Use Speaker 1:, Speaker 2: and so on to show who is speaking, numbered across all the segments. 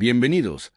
Speaker 1: Bienvenidos.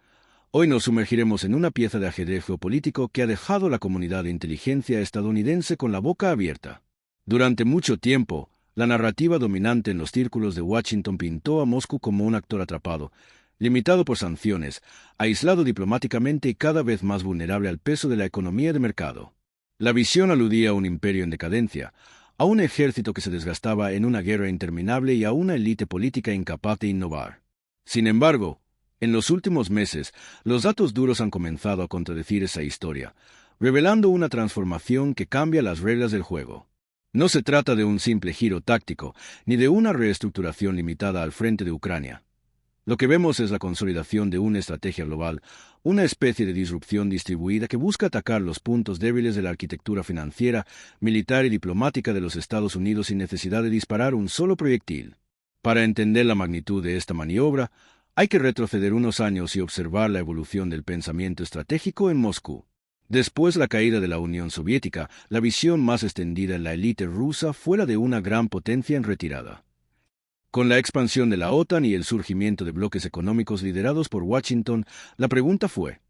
Speaker 1: Hoy nos sumergiremos en una pieza de ajedrez geopolítico que ha dejado a la comunidad de inteligencia estadounidense con la boca abierta. Durante mucho tiempo, la narrativa dominante en los círculos de Washington pintó a Moscú como un actor atrapado, limitado por sanciones, aislado diplomáticamente y cada vez más vulnerable al peso de la economía de mercado. La visión aludía a un imperio en decadencia, a un ejército que se desgastaba en una guerra interminable y a una élite política incapaz de innovar. Sin embargo, en los últimos meses, los datos duros han comenzado a contradecir esa historia, revelando una transformación que cambia las reglas del juego. No se trata de un simple giro táctico, ni de una reestructuración limitada al frente de Ucrania. Lo que vemos es la consolidación de una estrategia global, una especie de disrupción distribuida que busca atacar los puntos débiles de la arquitectura financiera, militar y diplomática de los Estados Unidos sin necesidad de disparar un solo proyectil. Para entender la magnitud de esta maniobra, hay que retroceder unos años y observar la evolución del pensamiento estratégico en Moscú. Después de la caída de la Unión Soviética, la visión más extendida en la élite rusa fue la de una gran potencia en retirada. Con la expansión de la OTAN y el surgimiento de bloques económicos liderados por Washington, la pregunta fue,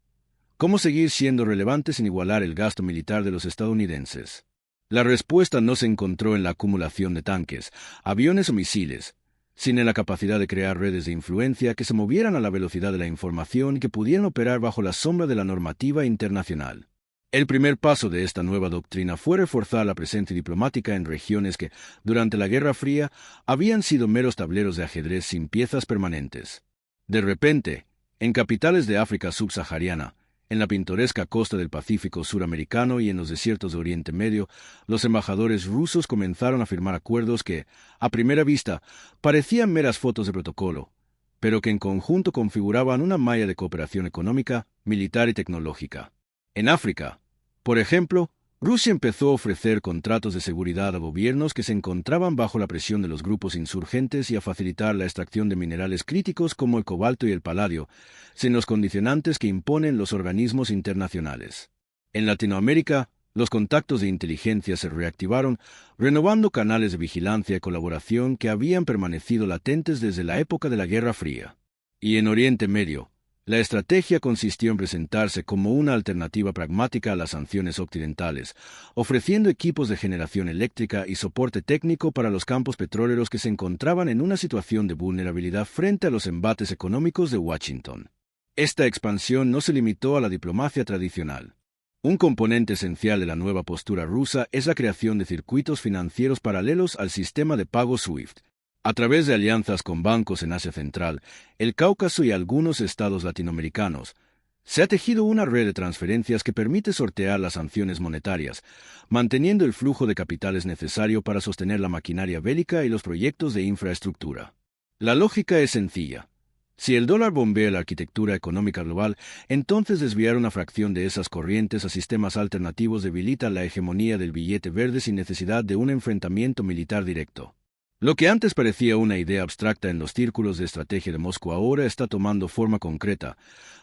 Speaker 1: ¿cómo seguir siendo relevantes sin igualar el gasto militar de los estadounidenses? La respuesta no se encontró en la acumulación de tanques, aviones o misiles, sino en la capacidad de crear redes de influencia que se movieran a la velocidad de la información y que pudieran operar bajo la sombra de la normativa internacional. El primer paso de esta nueva doctrina fue reforzar la presencia diplomática en regiones que, durante la Guerra Fría, habían sido meros tableros de ajedrez sin piezas permanentes. De repente, en capitales de África subsahariana, en la pintoresca costa del Pacífico suramericano y en los desiertos de Oriente Medio, los embajadores rusos comenzaron a firmar acuerdos que, a primera vista, parecían meras fotos de protocolo, pero que en conjunto configuraban una malla de cooperación económica, militar y tecnológica. En África, por ejemplo, Rusia empezó a ofrecer contratos de seguridad a gobiernos que se encontraban bajo la presión de los grupos insurgentes y a facilitar la extracción de minerales críticos como el cobalto y el paladio, sin los condicionantes que imponen los organismos internacionales. En Latinoamérica, los contactos de inteligencia se reactivaron, renovando canales de vigilancia y colaboración que habían permanecido latentes desde la época de la Guerra Fría. Y en Oriente Medio, la estrategia consistió en presentarse como una alternativa pragmática a las sanciones occidentales, ofreciendo equipos de generación eléctrica y soporte técnico para los campos petroleros que se encontraban en una situación de vulnerabilidad frente a los embates económicos de Washington. Esta expansión no se limitó a la diplomacia tradicional. Un componente esencial de la nueva postura rusa es la creación de circuitos financieros paralelos al sistema de pago SWIFT. A través de alianzas con bancos en Asia Central, el Cáucaso y algunos estados latinoamericanos, se ha tejido una red de transferencias que permite sortear las sanciones monetarias, manteniendo el flujo de capitales necesario para sostener la maquinaria bélica y los proyectos de infraestructura. La lógica es sencilla. Si el dólar bombea la arquitectura económica global, entonces desviar una fracción de esas corrientes a sistemas alternativos debilita la hegemonía del billete verde sin necesidad de un enfrentamiento militar directo. Lo que antes parecía una idea abstracta en los círculos de estrategia de Moscú ahora está tomando forma concreta,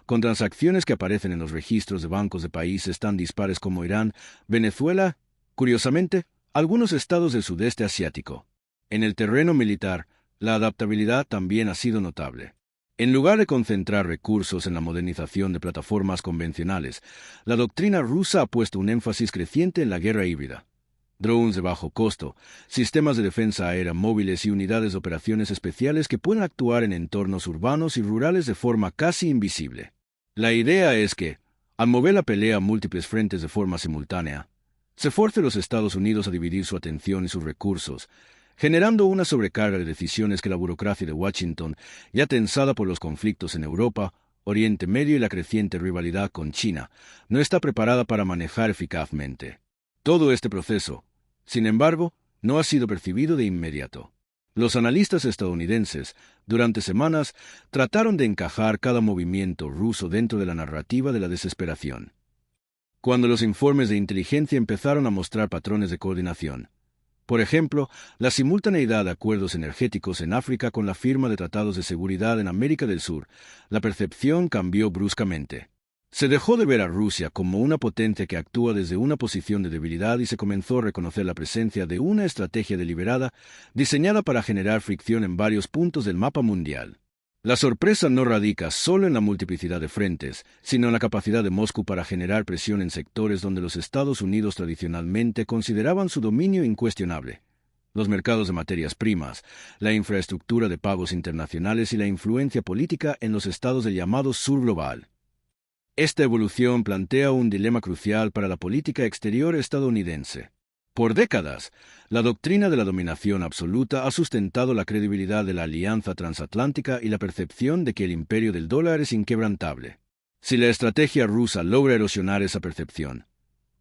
Speaker 1: con transacciones que aparecen en los registros de bancos de países tan dispares como Irán, Venezuela, curiosamente, algunos estados del sudeste asiático. En el terreno militar, la adaptabilidad también ha sido notable. En lugar de concentrar recursos en la modernización de plataformas convencionales, la doctrina rusa ha puesto un énfasis creciente en la guerra híbrida. Drones de bajo costo, sistemas de defensa aérea móviles y unidades de operaciones especiales que pueden actuar en entornos urbanos y rurales de forma casi invisible. La idea es que, al mover la pelea a múltiples frentes de forma simultánea, se force a los Estados Unidos a dividir su atención y sus recursos, generando una sobrecarga de decisiones que la burocracia de Washington, ya tensada por los conflictos en Europa, Oriente Medio y la creciente rivalidad con China, no está preparada para manejar eficazmente. Todo este proceso, sin embargo, no ha sido percibido de inmediato. Los analistas estadounidenses, durante semanas, trataron de encajar cada movimiento ruso dentro de la narrativa de la desesperación. Cuando los informes de inteligencia empezaron a mostrar patrones de coordinación, por ejemplo, la simultaneidad de acuerdos energéticos en África con la firma de tratados de seguridad en América del Sur, la percepción cambió bruscamente. Se dejó de ver a Rusia como una potencia que actúa desde una posición de debilidad y se comenzó a reconocer la presencia de una estrategia deliberada diseñada para generar fricción en varios puntos del mapa mundial. La sorpresa no radica solo en la multiplicidad de frentes, sino en la capacidad de Moscú para generar presión en sectores donde los Estados Unidos tradicionalmente consideraban su dominio incuestionable: los mercados de materias primas, la infraestructura de pagos internacionales y la influencia política en los estados del llamado Sur global. Esta evolución plantea un dilema crucial para la política exterior estadounidense. Por décadas, la doctrina de la dominación absoluta ha sustentado la credibilidad de la alianza transatlántica y la percepción de que el imperio del dólar es inquebrantable. Si la estrategia rusa logra erosionar esa percepción,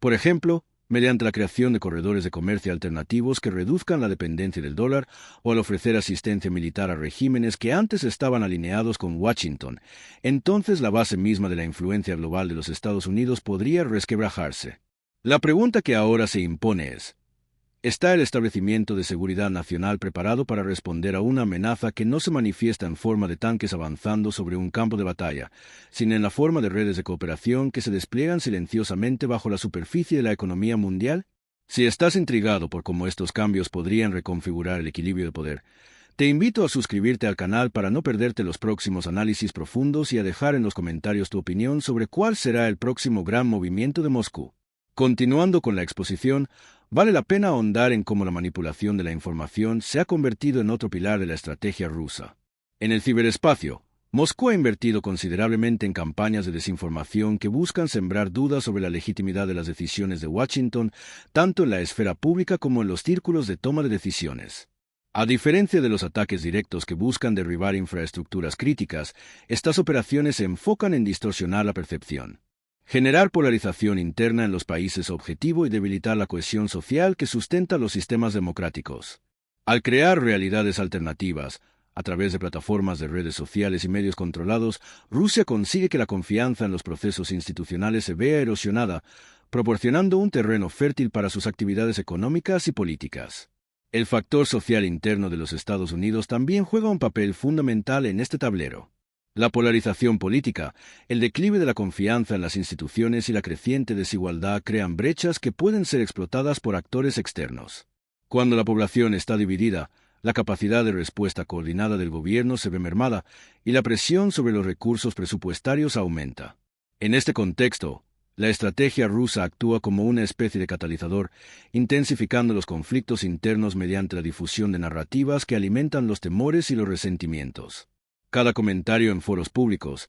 Speaker 1: por ejemplo, mediante la creación de corredores de comercio alternativos que reduzcan la dependencia del dólar o al ofrecer asistencia militar a regímenes que antes estaban alineados con Washington, entonces la base misma de la influencia global de los Estados Unidos podría resquebrajarse. La pregunta que ahora se impone es: ¿está el establecimiento de seguridad nacional preparado para responder a una amenaza que no se manifiesta en forma de tanques avanzando sobre un campo de batalla, sino en la forma de redes de cooperación que se despliegan silenciosamente bajo la superficie de la economía mundial? Si estás intrigado por cómo estos cambios podrían reconfigurar el equilibrio de poder, te invito a suscribirte al canal para no perderte los próximos análisis profundos y a dejar en los comentarios tu opinión sobre cuál será el próximo gran movimiento de Moscú. Continuando con la exposición, vale la pena ahondar en cómo la manipulación de la información se ha convertido en otro pilar de la estrategia rusa. En el ciberespacio, Moscú ha invertido considerablemente en campañas de desinformación que buscan sembrar dudas sobre la legitimidad de las decisiones de Washington, tanto en la esfera pública como en los círculos de toma de decisiones. A diferencia de los ataques directos que buscan derribar infraestructuras críticas, estas operaciones se enfocan en distorsionar la percepción, generar polarización interna en los países objetivo y debilitar la cohesión social que sustenta los sistemas democráticos. Al crear realidades alternativas, a través de plataformas de redes sociales y medios controlados, Rusia consigue que la confianza en los procesos institucionales se vea erosionada, proporcionando un terreno fértil para sus actividades económicas y políticas. El factor social interno de los Estados Unidos también juega un papel fundamental en este tablero. La polarización política, el declive de la confianza en las instituciones y la creciente desigualdad crean brechas que pueden ser explotadas por actores externos. Cuando la población está dividida, la capacidad de respuesta coordinada del gobierno se ve mermada y la presión sobre los recursos presupuestarios aumenta. En este contexto, la estrategia rusa actúa como una especie de catalizador, intensificando los conflictos internos mediante la difusión de narrativas que alimentan los temores y los resentimientos. Cada comentario en foros públicos,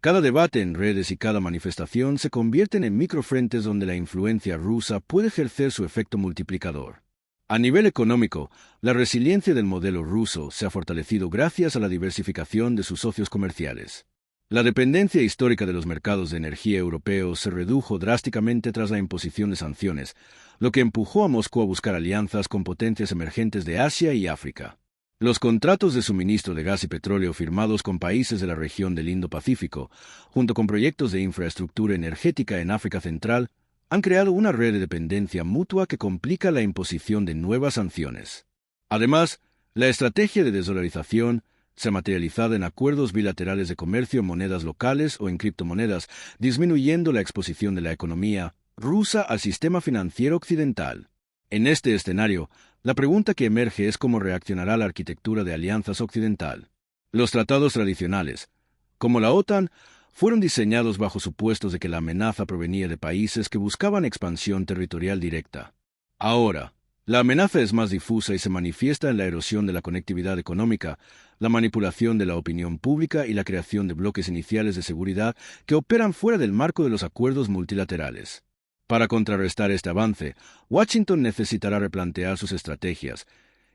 Speaker 1: cada debate en redes y cada manifestación se convierten en microfrentes donde la influencia rusa puede ejercer su efecto multiplicador. A nivel económico, la resiliencia del modelo ruso se ha fortalecido gracias a la diversificación de sus socios comerciales. La dependencia histórica de los mercados de energía europeos se redujo drásticamente tras la imposición de sanciones, lo que empujó a Moscú a buscar alianzas con potencias emergentes de Asia y África. Los contratos de suministro de gas y petróleo firmados con países de la región del Indo-Pacífico, junto con proyectos de infraestructura energética en África Central, han creado una red de dependencia mutua que complica la imposición de nuevas sanciones. Además, la estrategia de desdolarización se ha materializado en acuerdos bilaterales de comercio en monedas locales o en criptomonedas, disminuyendo la exposición de la economía rusa al sistema financiero occidental. En este escenario, la pregunta que emerge es cómo reaccionará la arquitectura de alianzas occidental. Los tratados tradicionales, como la OTAN, fueron diseñados bajo supuestos de que la amenaza provenía de países que buscaban expansión territorial directa. Ahora, la amenaza es más difusa y se manifiesta en la erosión de la conectividad económica, la manipulación de la opinión pública y la creación de bloques iniciales de seguridad que operan fuera del marco de los acuerdos multilaterales. Para contrarrestar este avance, Washington necesitará replantear sus estrategias,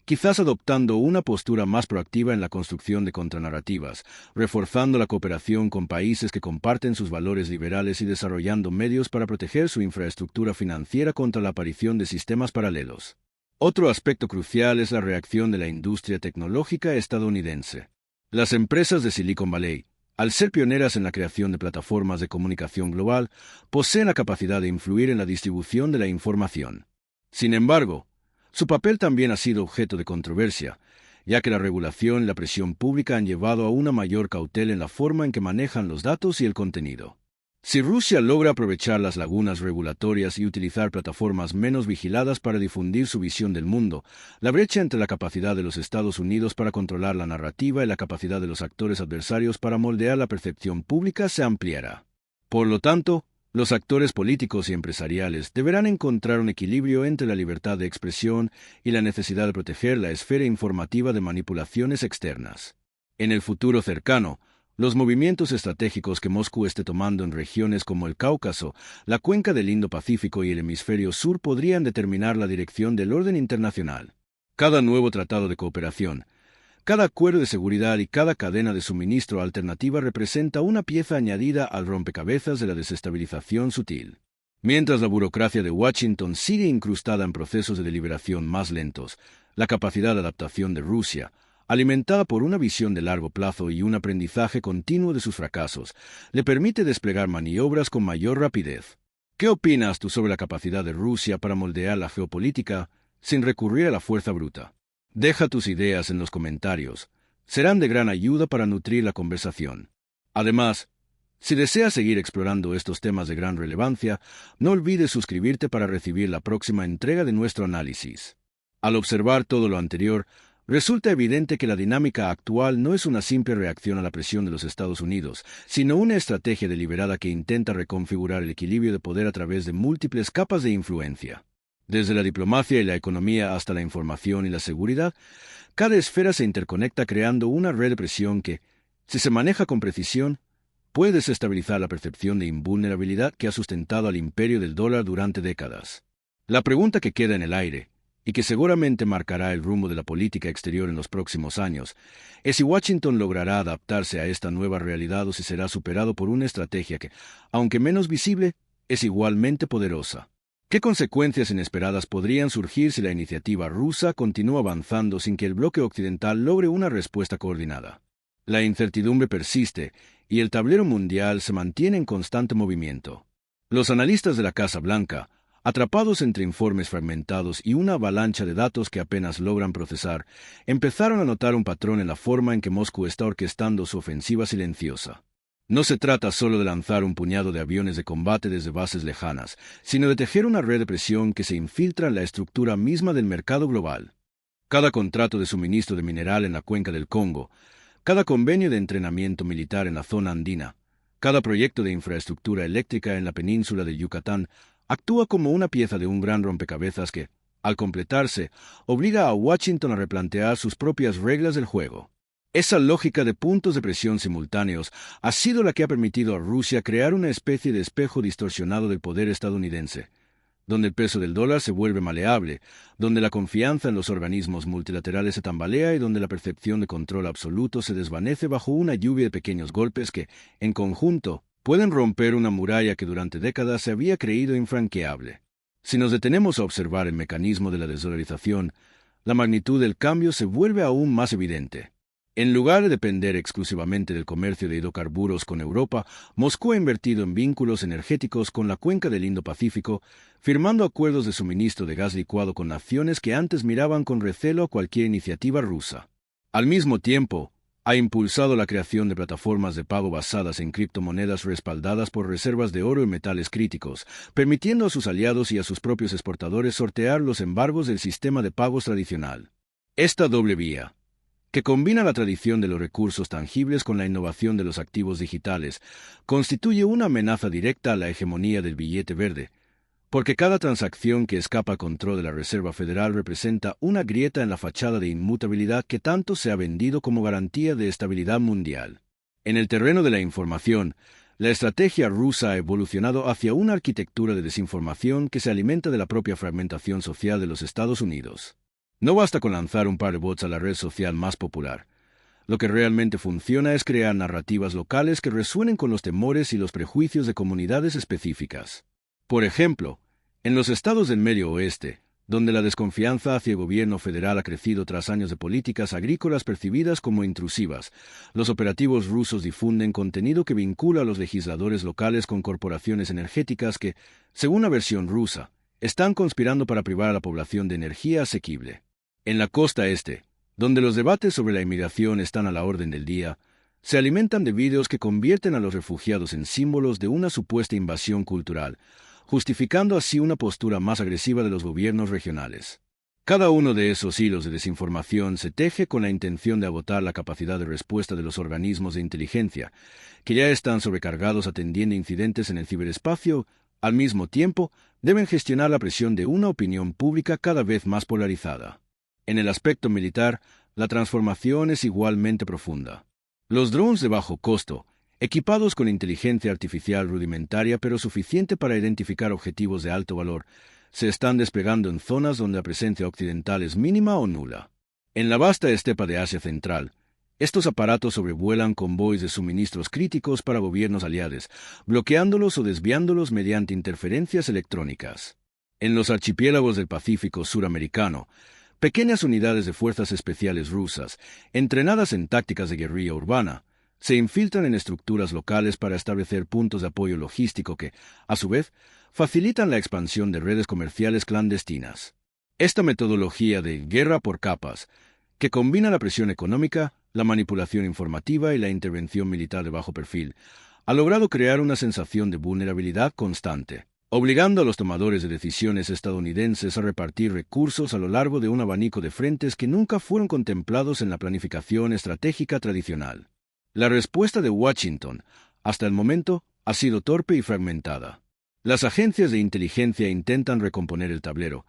Speaker 1: quizás adoptando una postura más proactiva en la construcción de contranarrativas, reforzando la cooperación con países que comparten sus valores liberales y desarrollando medios para proteger su infraestructura financiera contra la aparición de sistemas paralelos. Otro aspecto crucial es la reacción de la industria tecnológica estadounidense. Las empresas de Silicon Valley, al ser pioneras en la creación de plataformas de comunicación global, poseen la capacidad de influir en la distribución de la información. Sin embargo, su papel también ha sido objeto de controversia, ya que la regulación y la presión pública han llevado a una mayor cautela en la forma en que manejan los datos y el contenido. Si Rusia logra aprovechar las lagunas regulatorias y utilizar plataformas menos vigiladas para difundir su visión del mundo, la brecha entre la capacidad de los Estados Unidos para controlar la narrativa y la capacidad de los actores adversarios para moldear la percepción pública se ampliará. Por lo tanto, los actores políticos y empresariales deberán encontrar un equilibrio entre la libertad de expresión y la necesidad de proteger la esfera informativa de manipulaciones externas. En el futuro cercano, los movimientos estratégicos que Moscú esté tomando en regiones como el Cáucaso, la cuenca del Indo-Pacífico y el hemisferio sur podrían determinar la dirección del orden internacional. Cada nuevo tratado de cooperación, cada acuerdo de seguridad y cada cadena de suministro alternativa representa una pieza añadida al rompecabezas de la desestabilización sutil. Mientras la burocracia de Washington sigue incrustada en procesos de deliberación más lentos, la capacidad de adaptación de Rusia, alimentada por una visión de largo plazo y un aprendizaje continuo de sus fracasos, le permite desplegar maniobras con mayor rapidez. ¿Qué opinas tú sobre la capacidad de Rusia para moldear la geopolítica sin recurrir a la fuerza bruta? Deja tus ideas en los comentarios. Serán de gran ayuda para nutrir la conversación. Además, si deseas seguir explorando estos temas de gran relevancia, no olvides suscribirte para recibir la próxima entrega de nuestro análisis. Al observar todo lo anterior, resulta evidente que la dinámica actual no es una simple reacción a la presión de los Estados Unidos, sino una estrategia deliberada que intenta reconfigurar el equilibrio de poder a través de múltiples capas de influencia. Desde la diplomacia y la economía hasta la información y la seguridad, cada esfera se interconecta creando una red de presión que, si se maneja con precisión, puede desestabilizar la percepción de invulnerabilidad que ha sustentado al imperio del dólar durante décadas. La pregunta que queda en el aire, y que seguramente marcará el rumbo de la política exterior en los próximos años, es si Washington logrará adaptarse a esta nueva realidad o si será superado por una estrategia que, aunque menos visible, es igualmente poderosa. ¿Qué consecuencias inesperadas podrían surgir si la iniciativa rusa continúa avanzando sin que el bloque occidental logre una respuesta coordinada? La incertidumbre persiste y el tablero mundial se mantiene en constante movimiento. Los analistas de la Casa Blanca, atrapados entre informes fragmentados y una avalancha de datos que apenas logran procesar, empezaron a notar un patrón en la forma en que Moscú está orquestando su ofensiva silenciosa. No se trata solo de lanzar un puñado de aviones de combate desde bases lejanas, sino de tejer una red de presión que se infiltra en la estructura misma del mercado global. Cada contrato de suministro de mineral en la cuenca del Congo, cada convenio de entrenamiento militar en la zona andina, cada proyecto de infraestructura eléctrica en la península de Yucatán, actúa como una pieza de un gran rompecabezas que, al completarse, obliga a Washington a replantear sus propias reglas del juego. Esa lógica de puntos de presión simultáneos ha sido la que ha permitido a Rusia crear una especie de espejo distorsionado del poder estadounidense, donde el peso del dólar se vuelve maleable, donde la confianza en los organismos multilaterales se tambalea y donde la percepción de control absoluto se desvanece bajo una lluvia de pequeños golpes que, en conjunto, pueden romper una muralla que durante décadas se había creído infranqueable. Si nos detenemos a observar el mecanismo de la desdolarización, la magnitud del cambio se vuelve aún más evidente. En lugar de depender exclusivamente del comercio de hidrocarburos con Europa, Moscú ha invertido en vínculos energéticos con la cuenca del Indo-Pacífico, firmando acuerdos de suministro de gas licuado con naciones que antes miraban con recelo a cualquier iniciativa rusa. Al mismo tiempo, ha impulsado la creación de plataformas de pago basadas en criptomonedas respaldadas por reservas de oro y metales críticos, permitiendo a sus aliados y a sus propios exportadores sortear los embargos del sistema de pagos tradicional. Esta doble vía, que combina la tradición de los recursos tangibles con la innovación de los activos digitales, constituye una amenaza directa a la hegemonía del billete verde, porque cada transacción que escapa al control de la Reserva Federal representa una grieta en la fachada de inmutabilidad que tanto se ha vendido como garantía de estabilidad mundial. En el terreno de la información, la estrategia rusa ha evolucionado hacia una arquitectura de desinformación que se alimenta de la propia fragmentación social de los Estados Unidos. No basta con lanzar un par de bots a la red social más popular. Lo que realmente funciona es crear narrativas locales que resuenen con los temores y los prejuicios de comunidades específicas. Por ejemplo, en los estados del Medio Oeste, donde la desconfianza hacia el gobierno federal ha crecido tras años de políticas agrícolas percibidas como intrusivas, los operativos rusos difunden contenido que vincula a los legisladores locales con corporaciones energéticas que, según la versión rusa, están conspirando para privar a la población de energía asequible. En la costa este, donde los debates sobre la inmigración están a la orden del día, Se alimentan de vídeos que convierten a los refugiados en símbolos de una supuesta invasión cultural, justificando así una postura más agresiva de los gobiernos regionales. Cada uno de esos hilos de desinformación se teje con la intención de agotar la capacidad de respuesta de los organismos de inteligencia, que ya están sobrecargados atendiendo incidentes en el ciberespacio. Al mismo tiempo, deben gestionar la presión de una opinión pública cada vez más polarizada. En el aspecto militar, la transformación es igualmente profunda. Los drones de bajo costo, equipados con inteligencia artificial rudimentaria pero suficiente para identificar objetivos de alto valor, se están desplegando en zonas donde la presencia occidental es mínima o nula. En la vasta estepa de Asia Central, estos aparatos sobrevuelan convoys de suministros críticos para gobiernos aliados, bloqueándolos o desviándolos mediante interferencias electrónicas. En los archipiélagos del Pacífico suramericano, pequeñas unidades de fuerzas especiales rusas, entrenadas en tácticas de guerrilla urbana, se infiltran en estructuras locales para establecer puntos de apoyo logístico que, a su vez, facilitan la expansión de redes comerciales clandestinas. Esta metodología de guerra por capas, que combina la presión económica, la manipulación informativa y la intervención militar de bajo perfil, ha logrado crear una sensación de vulnerabilidad constante, obligando a los tomadores de decisiones estadounidenses a repartir recursos a lo largo de un abanico de frentes que nunca fueron contemplados en la planificación estratégica tradicional. La respuesta de Washington, hasta el momento, ha sido torpe y fragmentada. Las agencias de inteligencia intentan recomponer el tablero,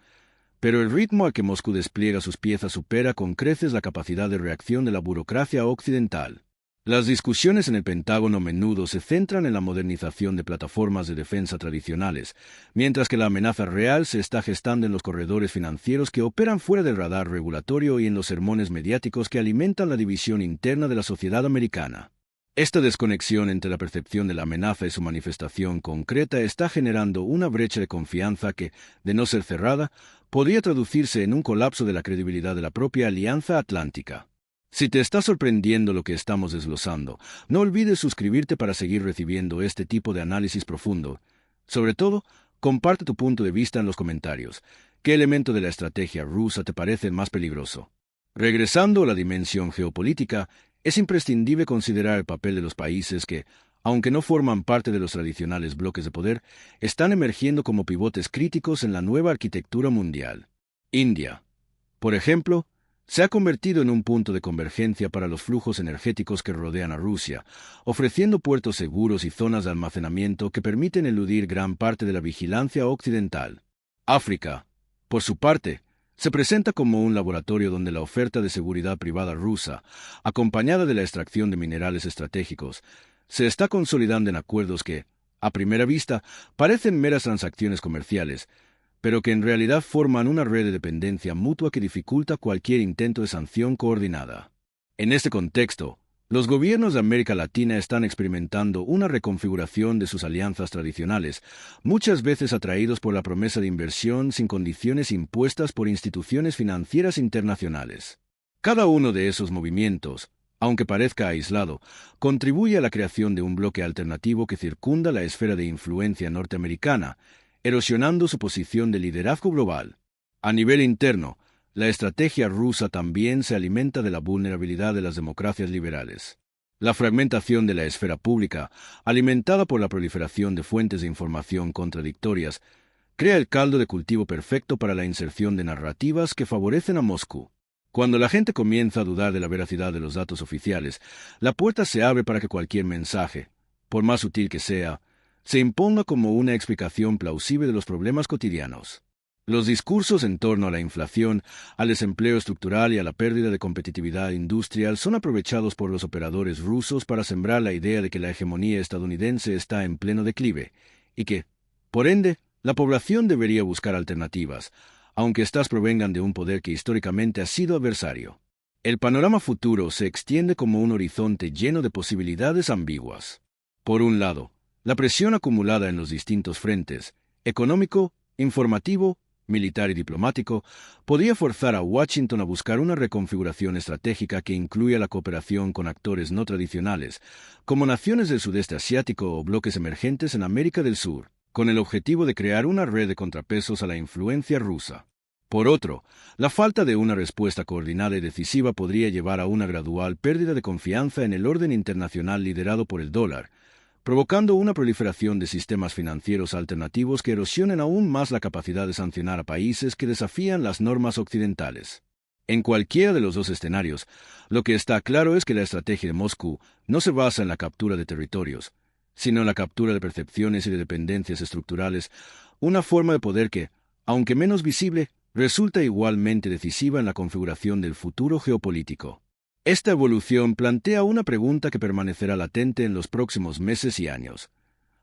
Speaker 1: pero el ritmo al que Moscú despliega sus piezas supera con creces la capacidad de reacción de la burocracia occidental. Las discusiones en el Pentágono a menudo se centran en la modernización de plataformas de defensa tradicionales, mientras que la amenaza real se está gestando en los corredores financieros que operan fuera del radar regulatorio y en los sermones mediáticos que alimentan la división interna de la sociedad americana. Esta desconexión entre la percepción de la amenaza y su manifestación concreta está generando una brecha de confianza que, de no ser cerrada, podría traducirse en un colapso de la credibilidad de la propia Alianza Atlántica. Si te está sorprendiendo lo que estamos desglosando, no olvides suscribirte para seguir recibiendo este tipo de análisis profundo. Sobre todo, comparte tu punto de vista en los comentarios. ¿Qué elemento de la estrategia rusa te parece el más peligroso? Regresando a la dimensión geopolítica, es imprescindible considerar el papel de los países que, aunque no forman parte de los tradicionales bloques de poder, están emergiendo como pivotes críticos en la nueva arquitectura mundial. India, por ejemplo, se ha convertido en un punto de convergencia para los flujos energéticos que rodean a Rusia, ofreciendo puertos seguros y zonas de almacenamiento que permiten eludir gran parte de la vigilancia occidental. África, por su parte, se presenta como un laboratorio donde la oferta de seguridad privada rusa, acompañada de la extracción de minerales estratégicos, se está consolidando en acuerdos que, a primera vista, parecen meras transacciones comerciales, pero que en realidad forman una red de dependencia mutua que dificulta cualquier intento de sanción coordinada. En este contexto, los gobiernos de América Latina están experimentando una reconfiguración de sus alianzas tradicionales, muchas veces atraídos por la promesa de inversión sin condiciones impuestas por instituciones financieras internacionales. Cada uno de esos movimientos, aunque parezca aislado, contribuye a la creación de un bloque alternativo que circunda la esfera de influencia norteamericana, erosionando su posición de liderazgo global. A nivel interno, la estrategia rusa también se alimenta de la vulnerabilidad de las democracias liberales. La fragmentación de la esfera pública, alimentada por la proliferación de fuentes de información contradictorias, crea el caldo de cultivo perfecto para la inserción de narrativas que favorecen a Moscú. Cuando la gente comienza a dudar de la veracidad de los datos oficiales, la puerta se abre para que cualquier mensaje, por más sutil que sea, se imponga como una explicación plausible de los problemas cotidianos. Los discursos en torno a la inflación, al desempleo estructural y a la pérdida de competitividad industrial son aprovechados por los operadores rusos para sembrar la idea de que la hegemonía estadounidense está en pleno declive, y que, por ende, la población debería buscar alternativas, aunque éstas provengan de un poder que históricamente ha sido adversario. El panorama futuro se extiende como un horizonte lleno de posibilidades ambiguas. Por un lado, la presión acumulada en los distintos frentes, económico, informativo, militar y diplomático, podría forzar a Washington a buscar una reconfiguración estratégica que incluya la cooperación con actores no tradicionales, como naciones del sudeste asiático o bloques emergentes en América del Sur, con el objetivo de crear una red de contrapesos a la influencia rusa. Por otro, la falta de una respuesta coordinada y decisiva podría llevar a una gradual pérdida de confianza en el orden internacional liderado por el dólar, provocando una proliferación de sistemas financieros alternativos que erosionen aún más la capacidad de sancionar a países que desafían las normas occidentales. En cualquiera de los dos escenarios, lo que está claro es que la estrategia de Moscú no se basa en la captura de territorios, sino en la captura de percepciones y de dependencias estructurales, una forma de poder que, aunque menos visible, resulta igualmente decisiva en la configuración del futuro geopolítico. Esta evolución plantea una pregunta que permanecerá latente en los próximos meses y años.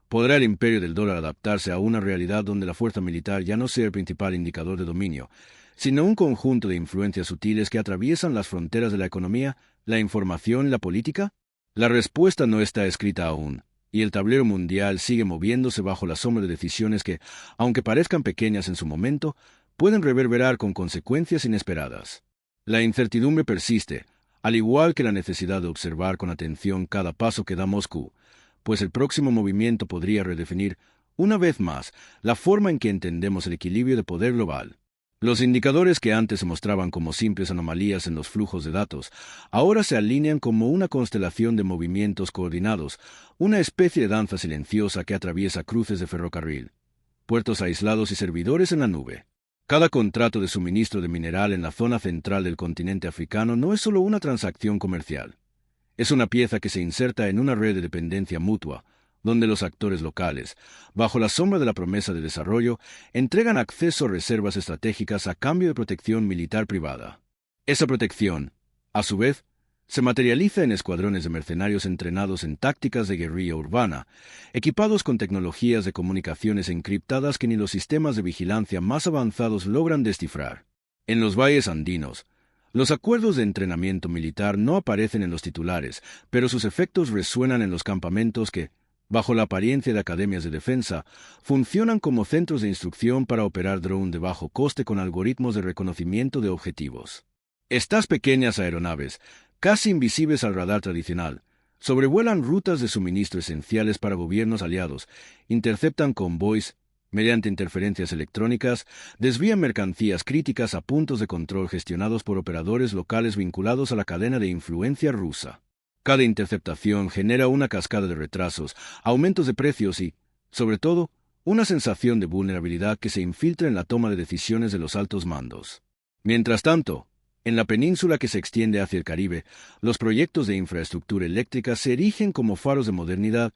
Speaker 1: ¿Podrá el imperio del dólar adaptarse a una realidad donde la fuerza militar ya no sea el principal indicador de dominio, sino un conjunto de influencias sutiles que atraviesan las fronteras de la economía, la información y la política? La respuesta no está escrita aún, y el tablero mundial sigue moviéndose bajo la sombra de decisiones que, aunque parezcan pequeñas en su momento, pueden reverberar con consecuencias inesperadas. La incertidumbre persiste, al igual que la necesidad de observar con atención cada paso que da Moscú, pues el próximo movimiento podría redefinir, una vez más, la forma en que entendemos el equilibrio de poder global. Los indicadores que antes se mostraban como simples anomalías en los flujos de datos, ahora se alinean como una constelación de movimientos coordinados, una especie de danza silenciosa que atraviesa cruces de ferrocarril, puertos aislados y servidores en la nube. Cada contrato de suministro de mineral en la zona central del continente africano no es solo una transacción comercial. Es una pieza que se inserta en una red de dependencia mutua, donde los actores locales, bajo la sombra de la promesa de desarrollo, entregan acceso a reservas estratégicas a cambio de protección militar privada. Esa protección, a su vez, se materializa en escuadrones de mercenarios entrenados en tácticas de guerrilla urbana, equipados con tecnologías de comunicaciones encriptadas que ni los sistemas de vigilancia más avanzados logran descifrar. En los valles andinos, los acuerdos de entrenamiento militar no aparecen en los titulares, pero sus efectos resuenan en los campamentos que, bajo la apariencia de academias de defensa, funcionan como centros de instrucción para operar dron de bajo coste con algoritmos de reconocimiento de objetivos. Estas pequeñas aeronaves, casi invisibles al radar tradicional, sobrevuelan rutas de suministro esenciales para gobiernos aliados, interceptan convoys, mediante interferencias electrónicas, desvían mercancías críticas a puntos de control gestionados por operadores locales vinculados a la cadena de influencia rusa. Cada interceptación genera una cascada de retrasos, aumentos de precios y, sobre todo, una sensación de vulnerabilidad que se infiltra en la toma de decisiones de los altos mandos. Mientras tanto, en la península que se extiende hacia el Caribe, los proyectos de infraestructura eléctrica se erigen como faros de modernidad,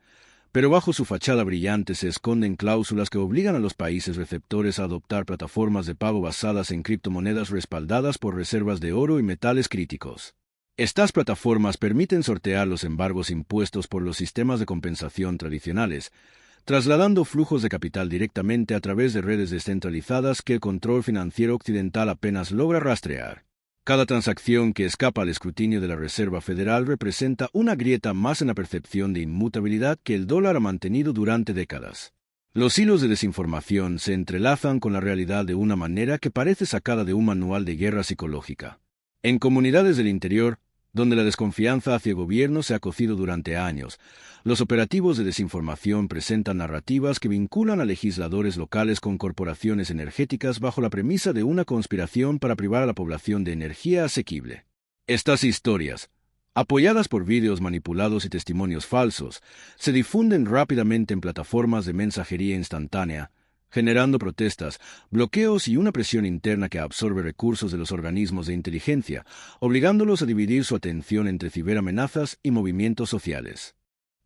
Speaker 1: pero bajo su fachada brillante se esconden cláusulas que obligan a los países receptores a adoptar plataformas de pago basadas en criptomonedas respaldadas por reservas de oro y metales críticos. Estas plataformas permiten sortear los embargos impuestos por los sistemas de compensación tradicionales, trasladando flujos de capital directamente a través de redes descentralizadas que el control financiero occidental apenas logra rastrear. Cada transacción que escapa al escrutinio de la Reserva Federal representa una grieta más en la percepción de inmutabilidad que el dólar ha mantenido durante décadas. Los hilos de desinformación se entrelazan con la realidad de una manera que parece sacada de un manual de guerra psicológica. En comunidades del interior, donde la desconfianza hacia el gobierno se ha cocido durante años, los operativos de desinformación presentan narrativas que vinculan a legisladores locales con corporaciones energéticas bajo la premisa de una conspiración para privar a la población de energía asequible. Estas historias, apoyadas por vídeos manipulados y testimonios falsos, se difunden rápidamente en plataformas de mensajería instantánea, generando protestas, bloqueos y una presión interna que absorbe recursos de los organismos de inteligencia, obligándolos a dividir su atención entre ciberamenazas y movimientos sociales.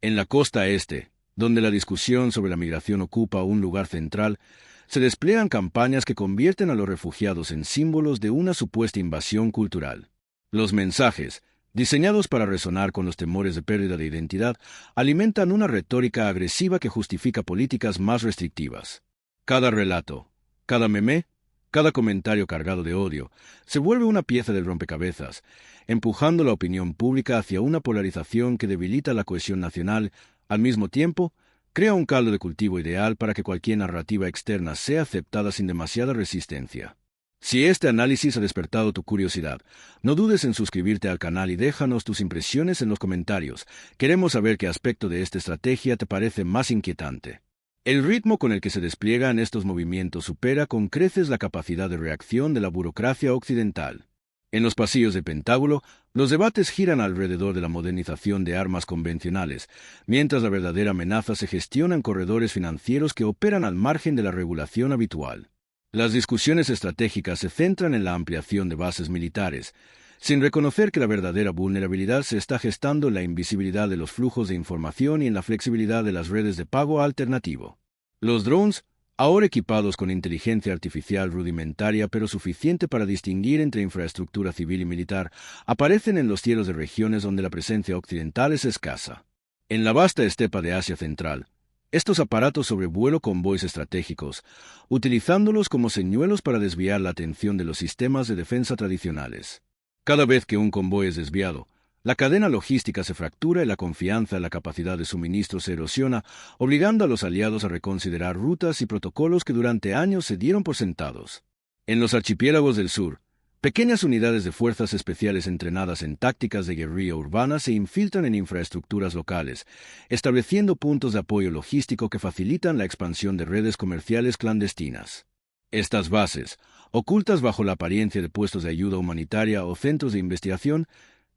Speaker 1: En la costa este, donde la discusión sobre la migración ocupa un lugar central, se despliegan campañas que convierten a los refugiados en símbolos de una supuesta invasión cultural. Los mensajes, diseñados para resonar con los temores de pérdida de identidad, alimentan una retórica agresiva que justifica políticas más restrictivas. Cada relato, cada meme, cada comentario cargado de odio, se vuelve una pieza del rompecabezas, empujando la opinión pública hacia una polarización que debilita la cohesión nacional, al mismo tiempo, crea un caldo de cultivo ideal para que cualquier narrativa externa sea aceptada sin demasiada resistencia. Si este análisis ha despertado tu curiosidad, no dudes en suscribirte al canal y déjanos tus impresiones en los comentarios. Queremos saber qué aspecto de esta estrategia te parece más inquietante. El ritmo con el que se despliegan estos movimientos supera con creces la capacidad de reacción de la burocracia occidental. En los pasillos del Pentágono, los debates giran alrededor de la modernización de armas convencionales, mientras la verdadera amenaza se gestiona en corredores financieros que operan al margen de la regulación habitual. Las discusiones estratégicas se centran en la ampliación de bases militares, sin reconocer que la verdadera vulnerabilidad se está gestando en la invisibilidad de los flujos de información y en la flexibilidad de las redes de pago alternativo. Los drones, ahora equipados con inteligencia artificial rudimentaria pero suficiente para distinguir entre infraestructura civil y militar, aparecen en los cielos de regiones donde la presencia occidental es escasa. En la vasta estepa de Asia Central, estos aparatos sobrevuelan convoys estratégicos, utilizándolos como señuelos para desviar la atención de los sistemas de defensa tradicionales. Cada vez que un convoy es desviado, la cadena logística se fractura y la confianza en la capacidad de suministro se erosiona, obligando a los aliados a reconsiderar rutas y protocolos que durante años se dieron por sentados. En los archipiélagos del sur, pequeñas unidades de fuerzas especiales entrenadas en tácticas de guerrilla urbana se infiltran en infraestructuras locales, estableciendo puntos de apoyo logístico que facilitan la expansión de redes comerciales clandestinas. Estas bases, ocultas bajo la apariencia de puestos de ayuda humanitaria o centros de investigación,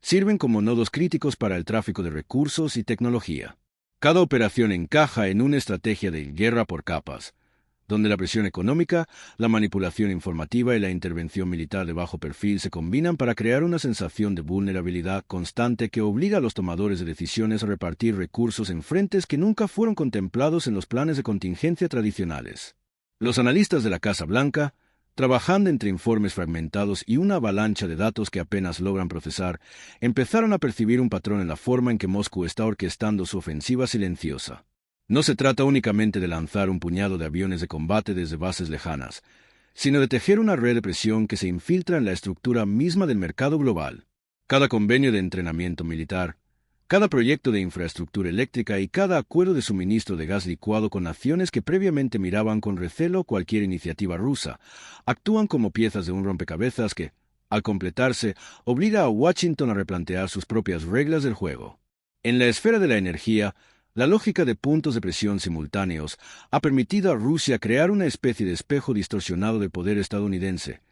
Speaker 1: sirven como nodos críticos para el tráfico de recursos y tecnología. Cada operación encaja en una estrategia de guerra por capas, donde la presión económica, la manipulación informativa y la intervención militar de bajo perfil se combinan para crear una sensación de vulnerabilidad constante que obliga a los tomadores de decisiones a repartir recursos en frentes que nunca fueron contemplados en los planes de contingencia tradicionales. Los analistas de la Casa Blanca, trabajando entre informes fragmentados y una avalancha de datos que apenas logran procesar, empezaron a percibir un patrón en la forma en que Moscú está orquestando su ofensiva silenciosa. No se trata únicamente de lanzar un puñado de aviones de combate desde bases lejanas, sino de tejer una red de presión que se infiltra en la estructura misma del mercado global. Cada convenio de entrenamiento militar, cada proyecto de infraestructura eléctrica y cada acuerdo de suministro de gas licuado con naciones que previamente miraban con recelo cualquier iniciativa rusa, actúan como piezas de un rompecabezas que, al completarse, obliga a Washington a replantear sus propias reglas del juego. En la esfera de la energía, la lógica de puntos de presión simultáneos ha permitido a Rusia crear una especie de espejo distorsionado del poder estadounidense,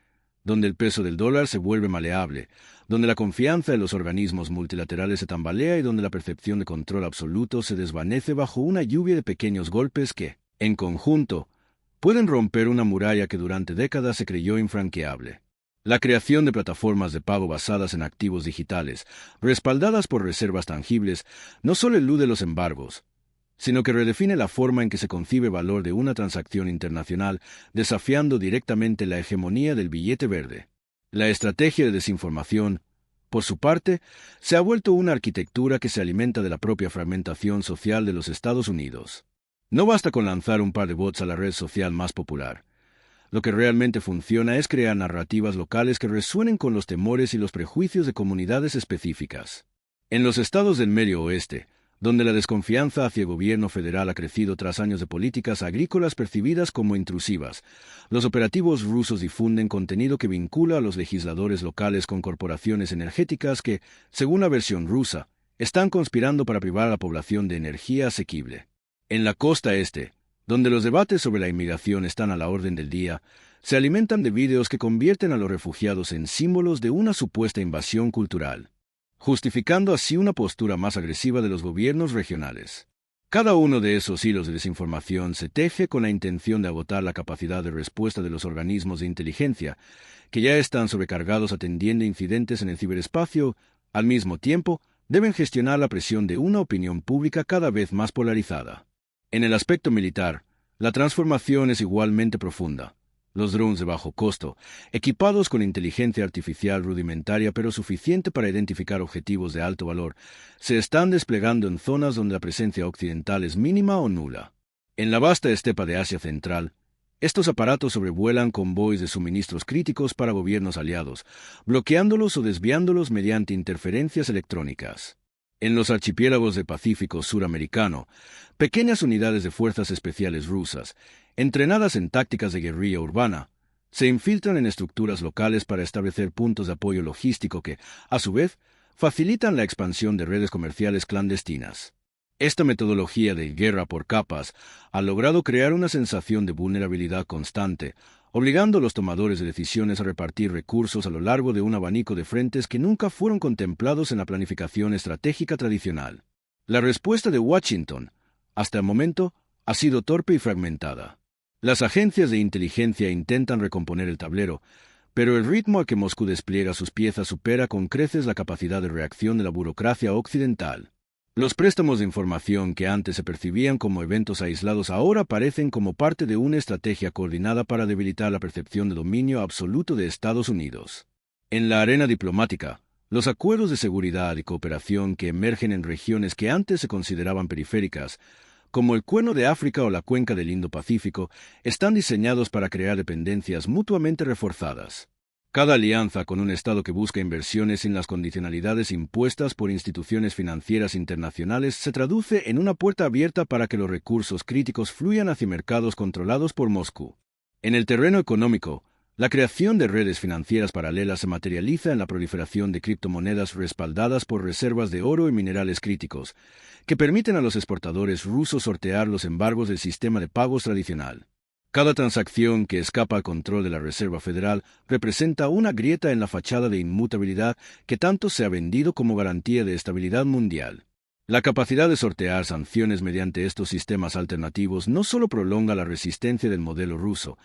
Speaker 1: donde el peso del dólar se vuelve maleable, donde la confianza en los organismos multilaterales se tambalea y donde la percepción de control absoluto se desvanece bajo una lluvia de pequeños golpes que, en conjunto, pueden romper una muralla que durante décadas se creyó infranqueable. La creación de plataformas de pago basadas en activos digitales, respaldadas por reservas tangibles, no solo elude los embargos, sino que redefine la forma en que se concibe el valor de una transacción internacional, desafiando directamente la hegemonía del billete verde. La estrategia de desinformación, por su parte, se ha vuelto una arquitectura que se alimenta de la propia fragmentación social de los Estados Unidos. No basta con lanzar un par de bots a la red social más popular. Lo que realmente funciona es crear narrativas locales que resuenen con los temores y los prejuicios de comunidades específicas. En los estados del Medio Oeste, donde la desconfianza hacia el gobierno federal ha crecido tras años de políticas agrícolas percibidas como intrusivas, los operativos rusos difunden contenido que vincula a los legisladores locales con corporaciones energéticas que, según la versión rusa, están conspirando para privar a la población de energía asequible. En la costa este, donde los debates sobre la inmigración están a la orden del día, se alimentan de vídeos que convierten a los refugiados en símbolos de una supuesta invasión cultural, justificando así una postura más agresiva de los gobiernos regionales. Cada uno de esos hilos de desinformación se teje con la intención de agotar la capacidad de respuesta de los organismos de inteligencia, que ya están sobrecargados atendiendo incidentes en el ciberespacio. Al mismo tiempo, deben gestionar la presión de una opinión pública cada vez más polarizada. En el aspecto militar, la transformación es igualmente profunda. Los drones de bajo costo, equipados con inteligencia artificial rudimentaria pero suficiente para identificar objetivos de alto valor, se están desplegando en zonas donde la presencia occidental es mínima o nula. En la vasta estepa de Asia Central, estos aparatos sobrevuelan convoys de suministros críticos para gobiernos aliados, bloqueándolos o desviándolos mediante interferencias electrónicas. En los archipiélagos del Pacífico suramericano, pequeñas unidades de fuerzas especiales rusas, entrenadas en tácticas de guerrilla urbana, se infiltran en estructuras locales para establecer puntos de apoyo logístico que, a su vez, facilitan la expansión de redes comerciales clandestinas. Esta metodología de guerra por capas ha logrado crear una sensación de vulnerabilidad constante, obligando a los tomadores de decisiones a repartir recursos a lo largo de un abanico de frentes que nunca fueron contemplados en la planificación estratégica tradicional. La respuesta de Washington, hasta el momento, ha sido torpe y fragmentada. Las agencias de inteligencia intentan recomponer el tablero, pero el ritmo al que Moscú despliega sus piezas supera con creces la capacidad de reacción de la burocracia occidental. Los préstamos de información que antes se percibían como eventos aislados ahora parecen como parte de una estrategia coordinada para debilitar la percepción de dominio absoluto de Estados Unidos. En la arena diplomática, los acuerdos de seguridad y cooperación que emergen en regiones que antes se consideraban periféricas, como el Cuerno de África o la cuenca del Indo-Pacífico, están diseñados para crear dependencias mutuamente reforzadas. Cada alianza con un Estado que busca inversiones sin las condicionalidades impuestas por instituciones financieras internacionales se traduce en una puerta abierta para que los recursos críticos fluyan hacia mercados controlados por Moscú. En el terreno económico, la creación de redes financieras paralelas se materializa en la proliferación de criptomonedas respaldadas por reservas de oro y minerales críticos, que permiten a los exportadores rusos sortear los embargos del sistema de pagos tradicional. Cada transacción que escapa al control de la Reserva Federal representa una grieta en la fachada de inmutabilidad que tanto se ha vendido como garantía de estabilidad mundial. La capacidad de sortear sanciones mediante estos sistemas alternativos no solo prolonga la resistencia del modelo ruso,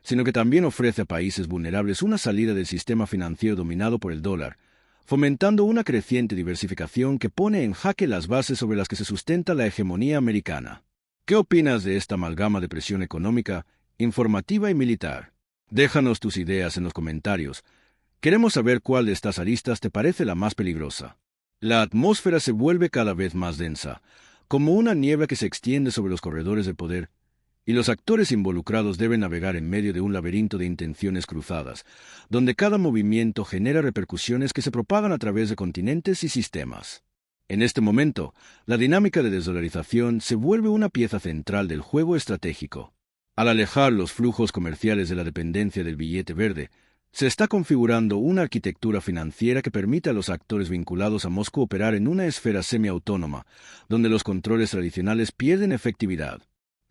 Speaker 1: sino que también ofrece a países vulnerables una salida del sistema financiero dominado por el dólar, fomentando una creciente diversificación que pone en jaque las bases sobre las que se sustenta la hegemonía americana. ¿Qué opinas de esta amalgama de presión económica, informativa y militar? Déjanos tus ideas en los comentarios. Queremos saber cuál de estas aristas te parece la más peligrosa. La atmósfera se vuelve cada vez más densa, como una niebla que se extiende sobre los corredores de poder, y los actores involucrados deben navegar en medio de un laberinto de intenciones cruzadas, donde cada movimiento genera repercusiones que se propagan a través de continentes y sistemas. En este momento, la dinámica de desdolarización se vuelve una pieza central del juego estratégico. Al alejar los flujos comerciales de la dependencia del billete verde, se está configurando una arquitectura financiera que permite a los actores vinculados a Moscú operar en una esfera semiautónoma, donde los controles tradicionales pierden efectividad.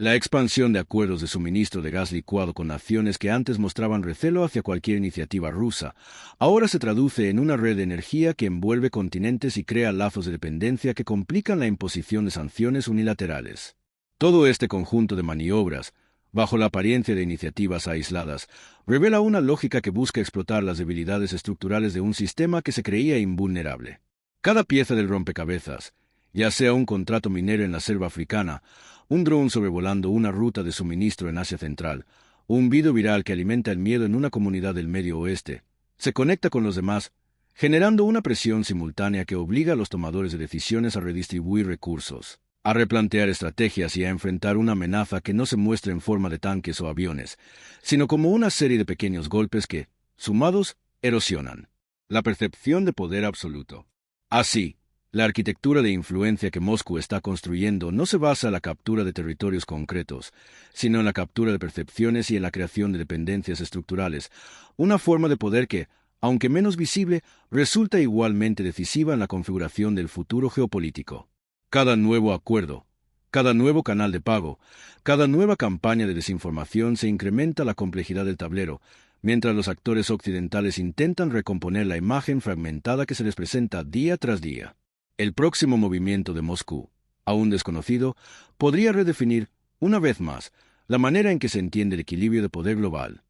Speaker 1: La expansión de acuerdos de suministro de gas licuado con naciones que antes mostraban recelo hacia cualquier iniciativa rusa, ahora se traduce en una red de energía que envuelve continentes y crea lazos de dependencia que complican la imposición de sanciones unilaterales. Todo este conjunto de maniobras, bajo la apariencia de iniciativas aisladas, revela una lógica que busca explotar las debilidades estructurales de un sistema que se creía invulnerable. Cada pieza del rompecabezas, ya sea un contrato minero en la selva africana, un dron sobrevolando una ruta de suministro en Asia Central, o un video viral que alimenta el miedo en una comunidad del Medio Oeste, se conecta con los demás, generando una presión simultánea que obliga a los tomadores de decisiones a redistribuir recursos, a replantear estrategias y a enfrentar una amenaza que no se muestra en forma de tanques o aviones, sino como una serie de pequeños golpes que, sumados, erosionan la percepción de poder absoluto. Así, la arquitectura de influencia que Moscú está construyendo no se basa en la captura de territorios concretos, sino en la captura de percepciones y en la creación de dependencias estructurales, una forma de poder que, aunque menos visible, resulta igualmente decisiva en la configuración del futuro geopolítico. Cada nuevo acuerdo, cada nuevo canal de pago, cada nueva campaña de desinformación se incrementa la complejidad del tablero, mientras los actores occidentales intentan recomponer la imagen fragmentada que se les presenta día tras día. El próximo movimiento de Moscú, aún desconocido, podría redefinir, una vez más, la manera en que se entiende el equilibrio de poder global.